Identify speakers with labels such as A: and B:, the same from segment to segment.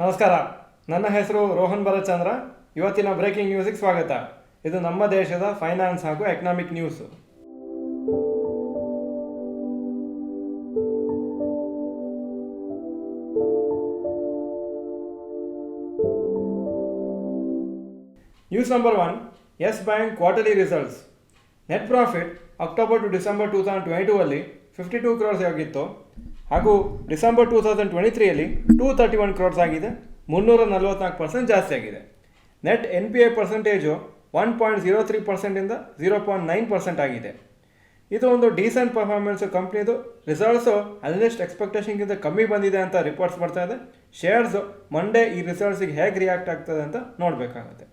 A: ನಮಸ್ಕಾರ. ನನ್ನ ಹೆಸರು ರೋಹನ್ ಭರತ್ ಚಂದ್ರ. ಇವತ್ತಿನ ಬ್ರೇಕಿಂಗ್ ನ್ಯೂಸಿಗೆ ಸ್ವಾಗತ. ಇದು ನಮ್ಮ ದೇಶದ ಫೈನಾನ್ಸ್ ಹಾಗೂ economic news. News number 1, Yes Bank quarterly results. Net profit October to December 2022 ಅಲ್ಲಿ 52 ಕ್ರೋರ್ಸ್ ಆಗಿತ್ತು ಹಾಗೂ ಡಿಸೆಂಬರ್ 2023ಯಲ್ಲಿ 231 ಕ್ರೋರ್ಸ್ ಆಗಿದೆ. 344% ಜಾಸ್ತಿ ಆಗಿದೆ. ನೆಟ್ NPA ಪರ್ಸೆಂಟೇಜು 1.03%ಇಂದ 0.9% ಆಗಿದೆ. ಇದು ಒಂದು ಡೀಸೆಂಟ್ ಪರ್ಫಾರ್ಮೆನ್ಸು. ಕಂಪ್ನಿದು ರಿಸಲ್ಟ್ಸು ಅನಲಿಸ್ಟ್ ಎಕ್ಸ್ಪೆಕ್ಟೇಷನ್ಗಿಂತ ಕಮ್ಮಿ ಬಂದಿದೆ ಅಂತ ರಿಪೋರ್ಟ್ಸ್ ಬರ್ತಾ ಇದೆ. ಶೇರ್ಸು ಮಂಡೇ ಈ ರಿಸಲ್ಟ್ಸಿಗೆ ಹೇಗೆ ರಿಯಾಕ್ಟ್ ಆಗ್ತದೆ ಅಂತ ನೋಡಬೇಕಾಗುತ್ತೆ.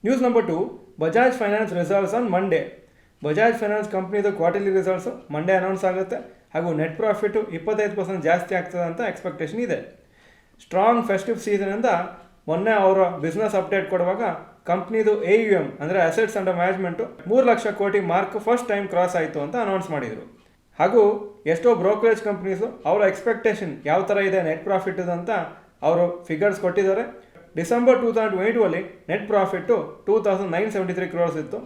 A: News number 2, Bajaj finance results on Monday. Bajaj finance ಕಂಪ್ನಿದು ಕ್ವಾರ್ಟರ್ಲಿ ರಿಸಲ್ಟ್ಸು ಮಂಡೇ ಅನೌನ್ಸ್ ಆಗುತ್ತೆ ಹಾಗೂ ನೆಟ್ ಪ್ರಾಫಿಟು 25% ಜಾಸ್ತಿ ಆಗ್ತದೆ ಅಂತ ಎಕ್ಸ್ಪೆಕ್ಟೇಷನ್ ಇದೆ. ಸ್ಟ್ರಾಂಗ್ ಫೆಸ್ಟಿವ್ ಸೀಸನಿಂದ ಮೊನ್ನೆ ಅವರ ಬಿಸ್ನೆಸ್ ಅಪ್ಡೇಟ್ ಕೊಡುವಾಗ ಕಂಪ್ನಿದು AUM ಅಂದರೆ ಅಸೆಟ್ಸ್ ಅಂಡರ್ ಮ್ಯಾನೇಜ್ಮೆಂಟು 3 ಲಕ್ಷ ಕೋಟಿ ಮಾರ್ಕ್ ಫಸ್ಟ್ ಟೈಮ್ ಕ್ರಾಸ್ ಆಯಿತು ಅಂತ ಅನೌನ್ಸ್ ಮಾಡಿದರು. ಹಾಗೂ ಎಷ್ಟೋ ಬ್ರೋಕರೇಜ್ ಕಂಪ್ನೀಸು ಅವರ ಎಕ್ಸ್ಪೆಕ್ಟೇಷನ್ ಯಾವ ಥರ ಇದೆ ನೆಟ್ ಪ್ರಾಫಿಟ್ ಅಂತ ಅವರು ಫಿಗರ್ಸ್ ಕೊಟ್ಟಿದ್ದಾರೆ. ಡಿಸೆಂಬರ್ 2022 ಅಲ್ಲಿ ನೆಟ್ ಪ್ರಾಫಿಟ್ಟು 2973 ಕ್ರೋರ್ಸ್ ಇತ್ತು.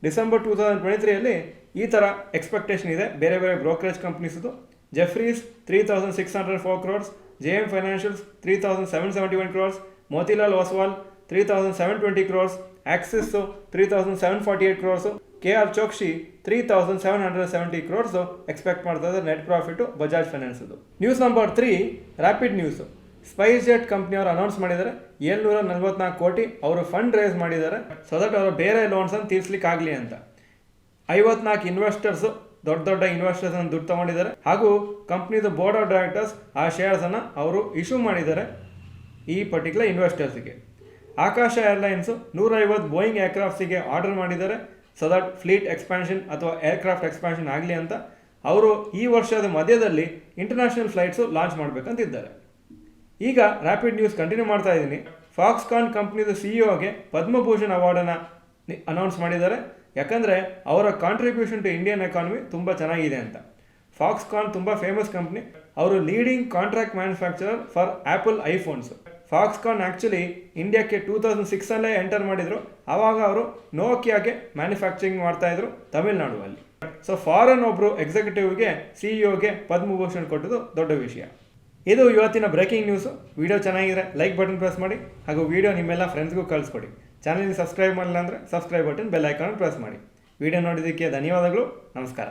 A: ಡಿಸೆಂಬರ್ 2023ಯಲ್ಲಿ ಈ ಥರ ಎಕ್ಸ್ಪೆಕ್ಟೇಷನ್ ಇದೆ ಬೇರೆ ಬೇರೆ ಬ್ರೋಕರೇಜ್ ಕಂಪ್ನೀಸ್ದು. Jefferies 3604 crores, JM financials 3771 crores, Motilal Oswal 3720 crores, Axis 3748 crores, KR Chokshi 3770 crores expect ಮಾಡ್ತಾ ಇದೆ ನೆಟ್ ಪ್ರಾಫಿಟು ಬಜಾಜ್ ಫೈನಾನ್ಸ್ದು. News number 3, rapid news. SpiceJet ಕಂಪ್ನಿಯವರು ಅನೌನ್ಸ್ ಮಾಡಿದ್ದಾರೆ 744 ಕೋಟಿ ಅವರು ಫಂಡ್ ರೇಸ್ ಮಾಡಿದ್ದಾರೆ ಸೊ ದಟ್ ಅವರು ಬೇರೆ ಲೋನ್ಸನ್ನು ತೀರ್ಸ್ಲಿಕ್ಕೆ ಆಗಲಿ ಅಂತ. 54 ಇನ್ವೆಸ್ಟರ್ಸು ದೊಡ್ಡ ಇನ್ವೆಸ್ಟರ್ಸನ್ನು ದುಡ್ಡು ತೊಗೊಂಡಿದ್ದಾರೆ ಹಾಗೂ ಕಂಪ್ನಿದು ಬೋರ್ಡ್ ಆಫ್ ಡೈರೆಕ್ಟರ್ಸ್ ಆ ಶೇರ್ಸನ್ನು ಅವರು ಇಶ್ಯೂ ಮಾಡಿದ್ದಾರೆ ಈ ಪರ್ಟಿಕ್ಯುಲರ್ ಇನ್ವೆಸ್ಟರ್ಸಿಗೆ. ಆಕಾಶ ಏರ್ಲೈನ್ಸು 150 ಬೋಯಿಂಗ್ ಏರ್ಕ್ರಾಫ್ಟ್ಸಿಗೆ ಆರ್ಡರ್ ಮಾಡಿದ್ದಾರೆ ಸೊ ದಟ್ ಫ್ಲೀಟ್ ಎಕ್ಸ್ಪ್ಯಾನ್ಷನ್ ಅಥವಾ ಏರ್ಕ್ರಾಫ್ಟ್ ಎಕ್ಸ್ಪ್ಯಾನ್ಷನ್ ಆಗಲಿ ಅಂತ. ಅವರು ಈ ವರ್ಷದ ಮಧ್ಯದಲ್ಲಿ ಇಂಟರ್ನ್ಯಾಷನಲ್ ಫ್ಲೈಟ್ಸು ಲಾಂಚ್ ಮಾಡಬೇಕಂತಿದ್ದಾರೆ. ಈಗ ರ್ಯಾಪಿಡ್ ನ್ಯೂಸ್ ಕಂಟಿನ್ಯೂ ಮಾಡ್ತಾ ಇದ್ದೀನಿ. ಫಾಕ್ಸ್ಕಾನ್ ಕಂಪ್ನಿದು CEOಗೆ ಪದ್ಮಭೂಷಣ್ ಅವಾರ್ಡನ್ನು ಅನೌನ್ಸ್ ಮಾಡಿದ್ದಾರೆ. ಯಾಕಂದರೆ ಅವರ ಕಾಂಟ್ರಿಬ್ಯೂಷನ್ ಟು ಇಂಡಿಯನ್ ಎಕಾನಮಿ ತುಂಬ ಚೆನ್ನಾಗಿದೆ ಅಂತ. ಫಾಕ್ಸ್ಕಾನ್ ತುಂಬ ಫೇಮಸ್ ಕಂಪ್ನಿ. ಅವರು leading contract manufacturer for Apple iPhones. Foxconn actually ಇಂಡಿಯಾಕ್ಕೆ 2006ಅಲ್ಲೇ ಎಂಟರ್ ಮಾಡಿದರು. ಆವಾಗ ಅವರು ನೋಕಿಯಾಗೆ ಮ್ಯಾನುಫ್ಯಾಕ್ಚರಿಂಗ್ ಮಾಡ್ತಾಯಿದ್ರು ತಮಿಳ್ನಾಡುವಲ್ಲಿ. ಸೊ ಫಾರಿನ್ ಒಬ್ಬರು ಎಕ್ಸಿಕ್ಯೂಟಿವ್ಗೆ CEOಗೆ ಪದ್ಮಭೂಷಣ್ ಕೊಟ್ಟದ್ದು ದೊಡ್ಡ ವಿಷಯ. ಇದು ಇವತ್ತಿನ ಬ್ರೇಕಿಂಗ್ ನ್ಯೂಸು. ವಿಡಿಯೋ ಚೆನ್ನಾಗಿದ್ರೆ ಲೈಕ್ ಬಟನ್ ಪ್ರೆಸ್ ಮಾಡಿ ಹಾಗೂ ವಿಡಿಯೋ ನಿಮ್ಮೆಲ್ಲ ಫ್ರೆಂಡ್ಸ್ಗೂ ಕಳಿಸ್ಕೊಡಿ. ಚಾನಲ್ಗೆ ಸಬ್ಸ್ಕ್ರೈಬ್ ಮಾಡಿಲ್ಲ ಅಂದರೆ subscribe button bell icon press ಮಾಡಿ. ವಿಡಿಯೋ ನೋಡಿದ್ದಕ್ಕೆ ಧನ್ಯವಾದಗಳು. ನಮಸ್ಕಾರ.